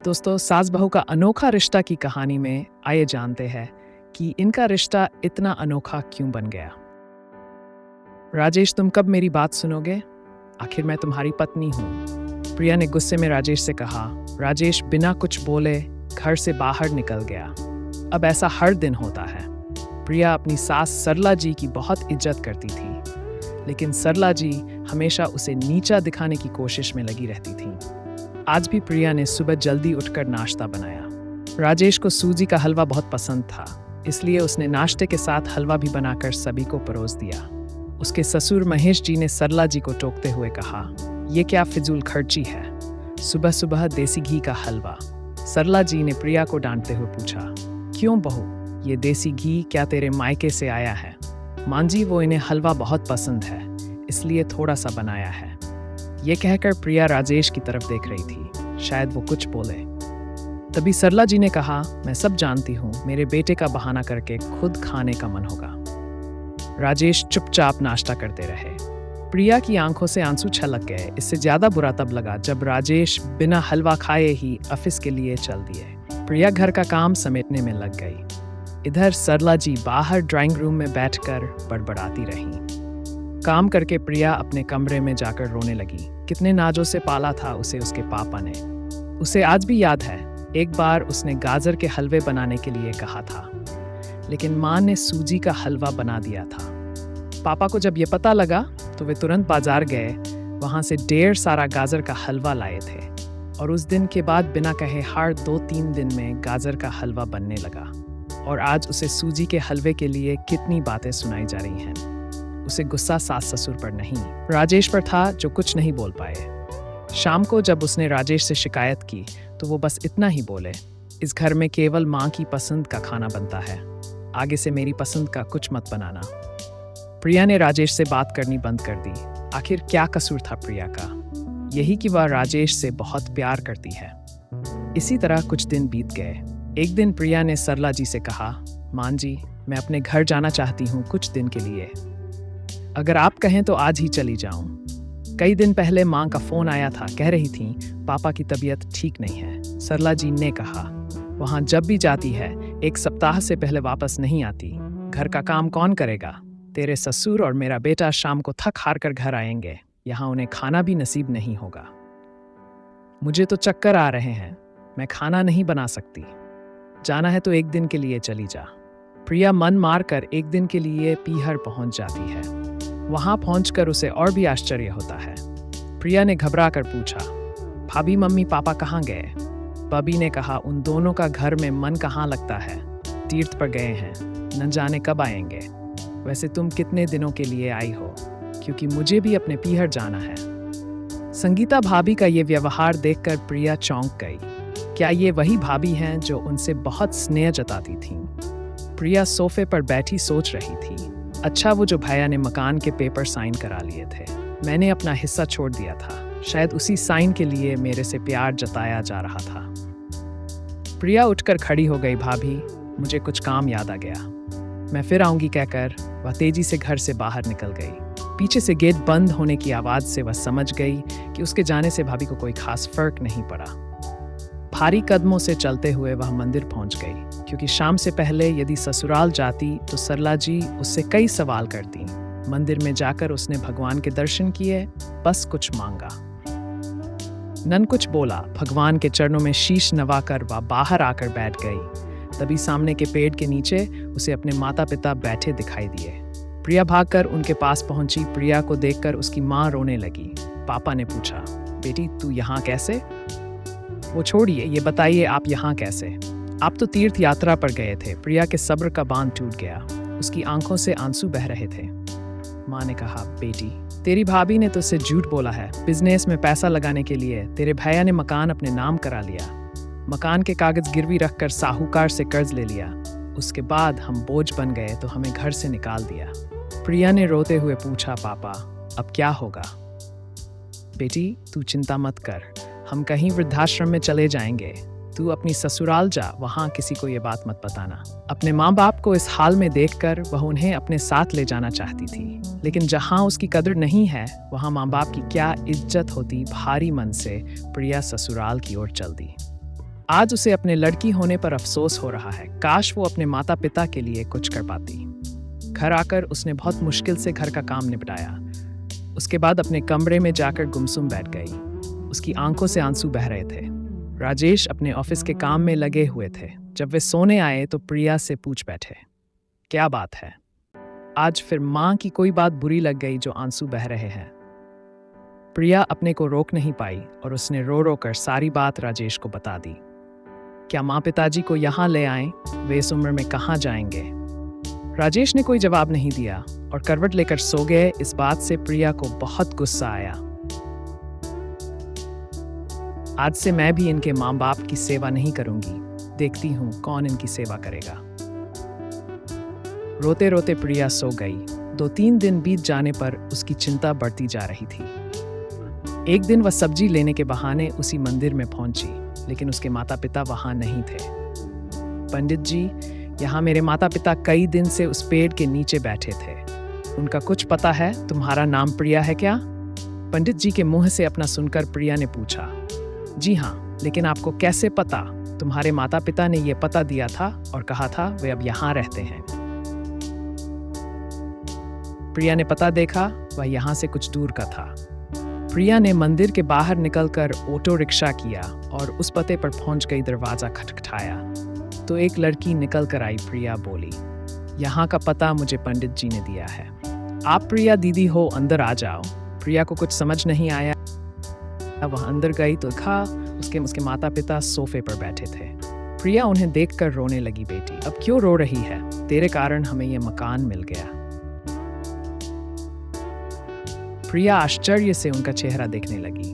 दोस्तों, सास बहू का अनोखा रिश्ता की कहानी में आइए जानते हैं कि इनका रिश्ता इतना अनोखा क्यों बन गया। राजेश, तुम कब मेरी बात सुनोगे? आखिर मैं तुम्हारी पत्नी हूँ। प्रिया ने गुस्से में राजेश से कहा। राजेश बिना कुछ बोले घर से बाहर निकल गया। अब ऐसा हर दिन होता है। प्रिया अपनी सास सरला जी की बहुत इज्जत करती थी, लेकिन सरला जी हमेशा उसे नीचा दिखाने की कोशिश में लगी रहती थी। आज भी प्रिया ने सुबह जल्दी उठकर नाश्ता बनाया। राजेश को सूजी का हलवा बहुत पसंद था, इसलिए उसने नाश्ते के साथ हलवा भी बनाकर सभी को परोस दिया। उसके ससुर महेश जी ने सरला जी को टोकते हुए कहा, ये क्या फिजूल खर्ची है, सुबह सुबह देसी घी का हलवा। सरला जी ने प्रिया को डांटते हुए पूछा, क्यों बहू, ये देसी घी क्या तेरे मायके से आया है? मां जी, वो इन्हें हलवा बहुत पसंद है, इसलिए थोड़ा सा बनाया है। ये कहकर प्रिया राजेश की तरफ देख रही थी, शायद वो कुछ बोले। तभी सरला जी ने कहा, मैं सब जानती हूँ, मेरे बेटे का बहाना करके खुद खाने का मन होगा। राजेश चुपचाप नाश्ता करते रहे। प्रिया की आंखों से आंसू छलक गए। इससे ज्यादा बुरा तब लगा जब राजेश बिना हलवा खाए ही ऑफिस के लिए चल दिए। प्रिया घर का काम समेटने में लग गई। इधर सरला जी बाहर ड्राइंग रूम में बैठकर बड़बड़ाती रहीं। काम करके प्रिया अपने कमरे में जाकर रोने लगी। कितने नाजों से पाला था उसे उसके पापा ने। उसे आज भी याद है, एक बार उसने गाजर के हलवे बनाने के लिए कहा था, लेकिन मां ने सूजी का हलवा बना दिया था। पापा को जब ये पता लगा तो वे तुरंत बाजार गए, वहां से ढेर सारा गाजर का हलवा लाए थे, और उस दिन के बाद बिना कहे हर 2-3 दिन में गाजर का हलवा बनने लगा। और आज उसे सूजी के हलवे के लिए कितनी बातें सुनाई जा रही हैं। उसे गुस्सा सास ससुर पर नहीं, राजेश पर था, जो कुछ नहीं बोल पाए। शाम को जब उसने राजेश से शिकायत की तो वो बस इतना ही बोले, इस घर में केवल माँ की पसंद का खाना बनता है, आगे से मेरी पसंद का कुछ मत बनाना। प्रिया ने राजेश से बात करनी बंद कर दी। आखिर क्या कसूर था प्रिया का? यही कि वह राजेश से बहुत प्यार करती है। इसी तरह कुछ दिन बीत गए। एक दिन प्रिया ने सरला जी से कहा, मान जी, मैं अपने घर जाना चाहती हूँ कुछ दिन के लिए। अगर आप कहें तो आज ही चली जाऊं। कई दिन पहले मां का फोन आया था, कह रही थी पापा की तबीयत ठीक नहीं है। सरला जी ने कहा, वहां जब भी जाती है 1 सप्ताह से पहले वापस नहीं आती। घर का काम कौन करेगा? तेरे ससुर और मेरा बेटा शाम को थक हार कर घर आएंगे, यहाँ उन्हें खाना भी नसीब नहीं होगा। मुझे तो चक्कर आ रहे हैं, मैं खाना नहीं बना सकती। जाना है तो 1 दिन के लिए चली जा। प्रिया मन मारकर 1 दिन के लिए पीहर पहुंच जाती है। वहां पहुंचकर उसे और भी आश्चर्य होता है। प्रिया ने घबरा कर पूछा, भाभी मम्मी पापा कहाँ गए? बबी ने कहा, उन दोनों का घर में मन कहाँ लगता है, तीर्थ पर गए हैं, न जाने कब आएंगे। वैसे तुम कितने दिनों के लिए आई हो? क्योंकि मुझे भी अपने पीहर जाना है। संगीता भाभी का ये व्यवहार देखकर प्रिया चौंक गई। क्या ये वही भाभी हैं जो उनसे बहुत स्नेह जताती थीं? प्रिया सोफे पर बैठी सोच रही थी, अच्छा वो जो भैया ने मकान के पेपर साइन करा लिए थे, मैंने अपना हिस्सा छोड़ दिया था, शायद उसी साइन के लिए मेरे से प्यार जताया जा रहा था। प्रिया उठकर खड़ी हो गई, भाभी मुझे कुछ काम याद आ गया, मैं फिर आऊंगी कहकर वह तेजी से घर से बाहर निकल गई। पीछे से गेट बंद होने की आवाज से वह समझ गई कि उसके जाने से भाभी को कोई खास फर्क नहीं पड़ा। भारी कदमों से चलते हुए वह मंदिर पहुंच गई, क्योंकि शाम से पहले यदि ससुराल जाती तो सरला जी उससे कई सवाल करती। मंदिर में जाकर उसने भगवान के दर्शन किए, बस कुछ मांगा। नन कुछ बोला, भगवान के चरणों में शीश नवाकर वह बाहर आकर बैठ गई। तभी सामने के पेड़ के नीचे उसे अपने माता पिता बैठे दिखाई दिए। प्रिया भागकर उनके पास पहुंची। प्रिया को देखकर उसकी माँ रोने लगी। पापा ने पूछा, बेटी तू यहाँ कैसे? वो छोड़िए, ये बताइए आप यहाँ कैसे? आप तो तीर्थ यात्रा पर गए थे। प्रिया के सब्र का बांध टूट गया, उसकी आंखों से आंसू बह रहे थे। माँ ने कहा, बेटी तेरी भाभी ने तुझसे झूठ बोला है। बिजनेस में पैसा लगाने के लिए तेरे भैया ने मकान अपने नाम करा लिया, मकान के कागज गिरवी रखकर साहूकार से कर्ज ले लिया। उसके बाद हम बोझ बन गए तो हमें घर से निकाल दिया। प्रिया ने रोते हुए पूछा, पापा अब क्या होगा? बेटी तू चिंता मत कर, हम कहीं वृद्धाश्रम में चले जाएंगे। तू अपनी ससुराल जा, वहां किसी को ये बात मत बताना। अपने माँ बाप को इस हाल में देखकर वह उन्हें अपने साथ ले जाना चाहती थी, लेकिन जहां उसकी कदर नहीं है वहां माँ बाप की क्या इज्जत होती। भारी मन से प्रिया ससुराल की ओर चल दी। आज उसे अपने लड़की होने पर अफसोस हो रहा है। काश वो अपने माता पिता के लिए कुछ कर पाती। घर आकर उसने बहुत मुश्किल से घर का काम निपटाया। उसके बाद अपने कमरे में जाकर गुमसुम बैठ गई। उसकी आंखों से आंसू बह रहे थे। राजेश अपने ऑफिस के काम में लगे हुए थे। जब वे सोने आए तो प्रिया से पूछ बैठे, क्या बात है? आज फिर माँ की कोई बात बुरी लग गई जो आंसू बह रहे हैं। प्रिया अपने को रोक नहीं पाई और उसने रो रो कर सारी बात राजेश को बता दी। क्या माँ पिताजी को यहाँ ले आएं? वे इस उम्र में कहाँ जाएंगे? राजेश ने कोई जवाब नहीं दिया और करवट लेकर सो गए। इस बात से प्रिया को बहुत गुस्सा आया। आज से मैं भी इनके माँ बाप की सेवा नहीं करूंगी। देखती हूँ कौन इनकी सेवा करेगा। रोते रोते प्रिया सो गई। 2-3 दिन बीत जाने पर उसकी चिंता बढ़ती जा रही थी। एक दिन वह सब्जी लेने के बहाने उसी मंदिर में पहुंची, लेकिन उसके माता पिता वहां नहीं थे। पंडित जी, यहाँ मेरे माता पिता कई दिन से उस पेड़ के नीचे बैठे थे। उनका कुछ पता है? तुम्हारा नाम प्रिया है क्या? पंडित जी के मुंह से अपना सुनकर प्रिया ने पूछा। जी हाँ, लेकिन आपको कैसे पता? तुम्हारे माता पिता ने यह पता दिया था और कहा था वे अब यहाँ रहते हैं। प्रिया ने पता देखा, वह यहाँ से कुछ दूर का था। प्रिया ने मंदिर के बाहर निकलकर ऑटो रिक्शा किया और उस पते पर पहुंच गई। दरवाजा खटखटाया तो एक लड़की निकल कर आई। प्रिया बोली, यहाँ का पता मुझे पंडित जी ने दिया है। आप प्रिया दीदी हो, अंदर आ जाओ। प्रिया को कुछ समझ नहीं आया। वह अंदर गई तो देखा उसके माता पिता सोफे पर बैठे थे। प्रिया उन्हें देखकर रोने लगी। बेटी, अब क्यों रो रही है? तेरे कारण हमें यह मकान मिल गया। प्रिया आश्चर्य से उनका चेहरा देखने लगी।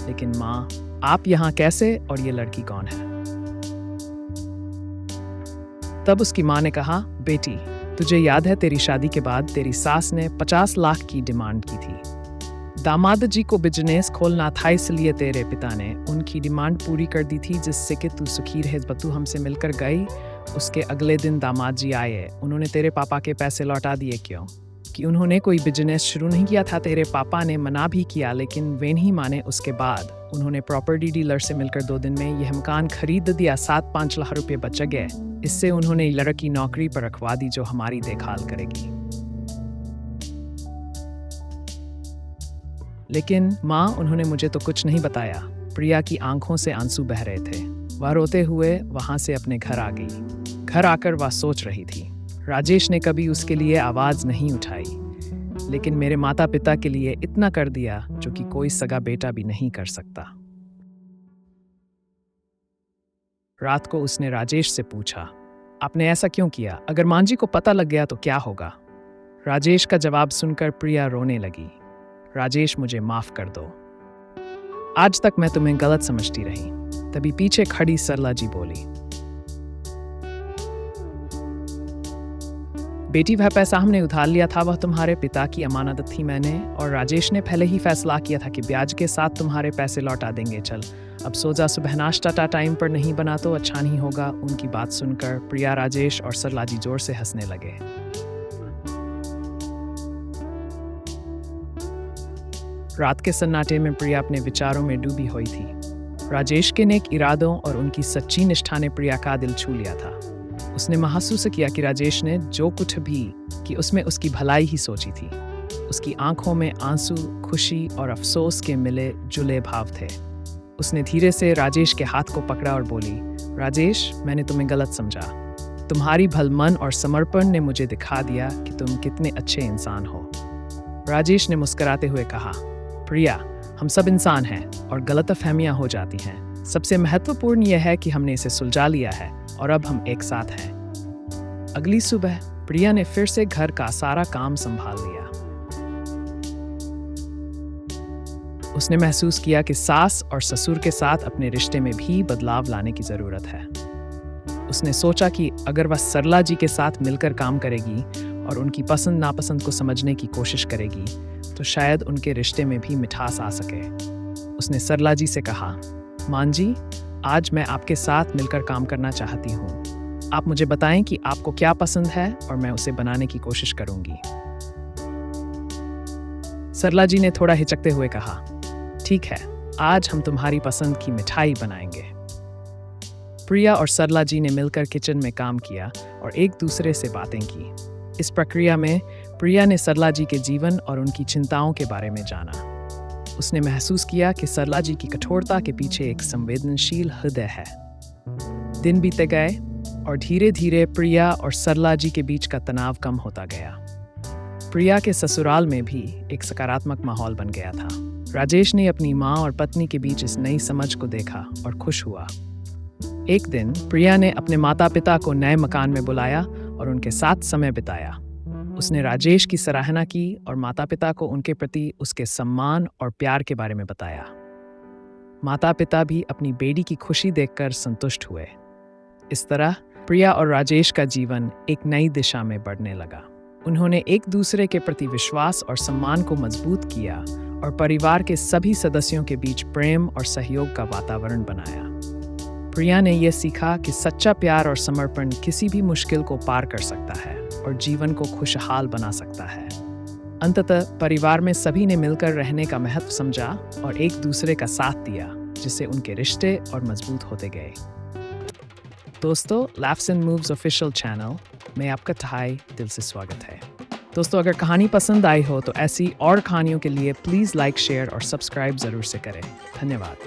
लेकिन माँ, आप यहाँ कैसे और ये लड़की कौन है? तब उसकी माँ ने कहा, बेटी, तुझे याद है तेरी शादी के बाद तेरी सास ने 50 लाख की डिमांड की थी। दामाद जी को बिजनेस खोलना था, इसलिए तेरे पिता ने उनकी डिमांड पूरी कर दी थी, जिससे कि तू सुखी रहे। तू हमसे मिलकर गई। उसके अगले दिन दामाद जी आए। उन्होंने तेरे पापा के पैसे लौटा दिए। क्यों? कि उन्होंने कोई बिजनेस शुरू नहीं किया था। तेरे पापा ने मना भी किया, लेकिन वे नहीं माने। उसके बाद उन्होंने प्रॉपर्टी डीलर से मिलकर 2 दिन में यह मकान खरीद दिया। 7-5 लाख रुपए बच गए। इससे उन्होंने लड़की नौकरी पर रखवा दी जो हमारी देखभाल करेगी। लेकिन माँ, उन्होंने मुझे तो कुछ नहीं बताया। प्रिया की आंखों से आंसू बह रहे थे। वह रोते हुए वहां से अपने घर आ गई। घर आकर वह सोच रही थी, राजेश ने कभी उसके लिए आवाज नहीं उठाई, लेकिन मेरे माता पिता के लिए इतना कर दिया जो कि कोई सगा बेटा भी नहीं कर सकता। रात को उसने राजेश से पूछा, आपने ऐसा क्यों किया? अगर मां जी को पता लग गया तो क्या होगा? राजेश का जवाब सुनकर प्रिया रोने लगी। राजेश, मुझे माफ कर दो। आज तक मैं तुम्हें गलत समझती रही। तभी पीछे खड़ी सरला जी बोली, बेटी, वह पैसा हमने उधार लिया था, वह तुम्हारे पिता की अमानत थी। मैंने और राजेश ने पहले ही फैसला किया था कि ब्याज के साथ तुम्हारे पैसे लौटा देंगे। चल अब सो जा, सुबह नाश्ता टाइम पर नहीं बना तो अच्छा नहीं होगा। उनकी बात सुनकर प्रिया, राजेश और सरला जी जोर से हंसने लगे। रात के सन्नाटे में प्रिया अपने विचारों में डूबी हुई थी। राजेश के नेक इरादों और उनकी सच्ची निष्ठा ने प्रिया का दिल छू लिया था। उसने महसूस किया कि राजेश ने जो कुछ भी कि उसमें उसकी भलाई ही सोची थी। उसकी आंखों में आंसू, खुशी और अफसोस के मिले जुले भाव थे। उसने धीरे से राजेश के हाथ को पकड़ा और बोली, राजेश, मैंने तुम्हें गलत समझा। तुम्हारी भलमन और समर्पण ने मुझे दिखा दिया कि तुम कितने अच्छे इंसान हो। राजेश ने मुस्कुराते हुए कहा, प्रिया, हम सब इंसान हैं और गलतफहमियां हो जाती हैं। सबसे महत्वपूर्ण यह है कि हमने इसे सुलझा लिया है और अब हम एक साथ हैं। अगली सुबह प्रिया ने फिर से घर का सारा काम संभाल लिया। उसने महसूस किया कि सास और ससुर के साथ अपने रिश्ते में भी बदलाव लाने की जरूरत है। उसने सोचा कि अगर वह सरला जी के साथ मिलकर काम करेगी और उनकी पसंद नापसंद को समझने की कोशिश करेगी तो शायद उनके रिश्ते में भी मिठास आ सके। उसने सरला जी से कहा, मान जी, आज मैं आपके साथ मिलकर काम करना चाहती हूँ। आप मुझे बताएं कि आपको क्या पसंद है और मैं उसे बनाने की कोशिश करूंगी। सरला जी ने थोड़ा हिचकते हुए कहा, ठीक है, आज हम तुम्हारी पसंद की मिठाई बनाएंगे। प्रिया और सरला जी ने मिलकर किचन में काम किया और एक दूसरे से बातें की। इस प्रक्रिया में प्रिया ने सरला जी के जीवन और उनकी चिंताओं के बारे में जाना। उसने महसूस किया कि सरला जी की कठोरता के पीछे एक संवेदनशील हृदय है। दिन बीते गए और धीरे धीरे प्रिया और सरला जी के बीच का तनाव कम होता गया। प्रिया के ससुराल में भी एक सकारात्मक माहौल बन गया था। राजेश ने अपनी माँ और पत्नी के बीच इस नई समझ को देखा और खुश हुआ। एक दिन प्रिया ने अपने माता पिता को नए मकान में बुलाया और उनके साथ समय बिताया। उसने राजेश की सराहना की और माता पिता को उनके प्रति उसके सम्मान और प्यार के बारे में बताया। माता पिता भी अपनी बेटी की खुशी देखकर संतुष्ट हुए। इस तरह प्रिया और राजेश का जीवन एक नई दिशा में बढ़ने लगा। उन्होंने एक दूसरे के प्रति विश्वास और सम्मान को मजबूत किया और परिवार के सभी सदस्यों के बीच प्रेम और सहयोग का वातावरण बनाया। प्रिया ने यह सीखा कि सच्चा प्यार और समर्पण किसी भी मुश्किल को पार कर सकता है और जीवन को खुशहाल बना सकता है। अंततः परिवार में सभी ने मिलकर रहने का महत्व समझा और एक दूसरे का साथ दिया, जिससे उनके रिश्ते और मजबूत होते गए। दोस्तों, Laughs and Moves official channel में आपका तहे दिल से स्वागत है। दोस्तों, अगर कहानी पसंद आई हो तो ऐसी और कहानियों के लिए प्लीज़ लाइक, शेयर और सब्सक्राइब ज़रूर से करें। धन्यवाद।